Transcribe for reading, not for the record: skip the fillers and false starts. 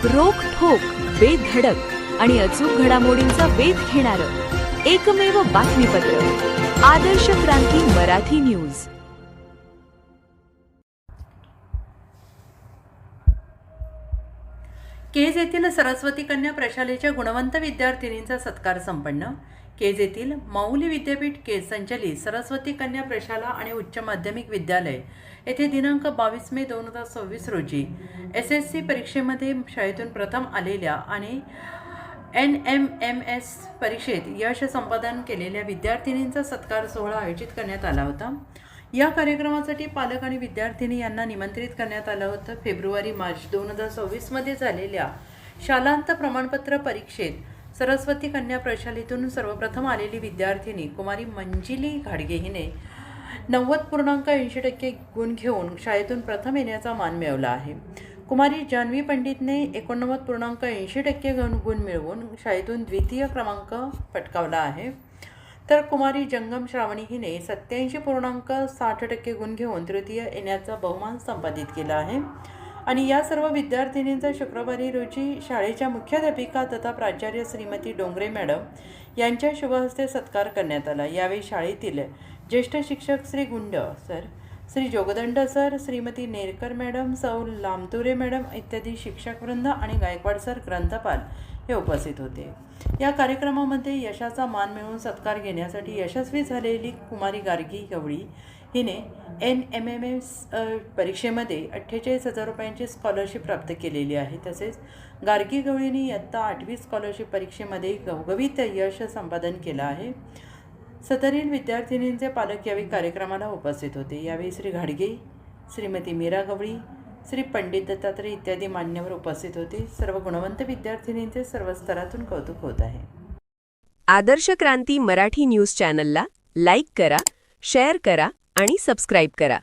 रोखठोक, बेधडक आणि अचूक घडामोडींचा वेध घेणारं एकमेव बातमीपत्र, आदर्श क्रांती मराठी न्यूज. केज येथील सरस्वती कन्या प्रशालेच्या गुणवंत विद्यार्थिनींचा सत्कार संपन्न. केज येथील माऊली विद्यापीठ केज संचलित सरस्वती कन्या प्रशाला आणि उच्च माध्यमिक विद्यालय येथे दिनांक 22 मे 2026 रोजी SSC परीक्षेमध्ये शाळेतून प्रथम आलेल्या आणि NMMS परीक्षेत यश संपादन केलेल्या विद्यार्थिनींचा सत्कार सोहळा आयोजित करण्यात आला होता. या कार्यक्रमासाठी पालक आणि विद्यार्थिनी यांना निमंत्रित करण्यात आलं होतं. फेब्रुवारी-मार्च 2026 मध्ये झालेल्या शालांत प्रमाणपत्र परीक्षेत सरस्वती कन्या प्रशालेतून सर्वप्रथम आलेली विद्यार्थिनी कुमारी मंजिली घाडगे हिने 90.80% गुण घेऊन शाळेतून प्रथम येण्याचा मान मिळवला आहे. कुमारी जान्हवी पंडितने 89.80% गुण मिळवून शाळेतून द्वितीय क्रमांक पटकावला आहे. तर कुमारी जंगम श्रावणी हिने 87.60% गुण घेऊन तृतीय येण्याचा बहुमान संपादित केला आहे. आणि या सर्व विद्यार्थिनींचा शुक्रवारी रोजी शाळेच्या मुख्याध्यापिका तथा प्राचार्य श्रीमती डोंगरे मॅडम यांच्या शुभहस्ते सत्कार करण्यात आला. यावेळी शाळेतील ज्येष्ठ शिक्षक श्री गुंड sir, Shri Jogdand sir, Shrimati Nerkar madam, सौ लामतुरे मॅडम इत्यादी शिक्षकवृंद आणि गायकवाड सर ग्रंथपाल हे उपस्थित होते. या कार्यक्रमामध्ये यशाचा मान मिळवून सत्कार घेण्यासाठी यशस्वी झालेली कुमारी गार्गी गवळी हिने NMMS परीक्षेमध्ये 48,000 रुपयांची स्कॉलरशिप प्राप्त केलेली आहे. तसेच गार्गी गवळीने इयत्ता 8वी स्कॉलरशिप परीक्षेमध्ये घवघवीत यश संपादन केलं आहे. सदरील विद्यार्थिनींचे पालक यावेळी कार्यक्रमाला उपस्थित होते. यावेळी श्री घाडगे, श्रीमती मीरा गवळी, श्री पंडित दत्तात्रय इत्यादी मान्यवर उपस्थित होते. सर्व गुणवंत विद्यार्थिनींचे सर्व स्तरातून कौतुक होत आहे. आदर्श क्रांती मराठी न्यूज चॅनलला लाईक करा, शेअर करा आणि सबस्क्राईब करा.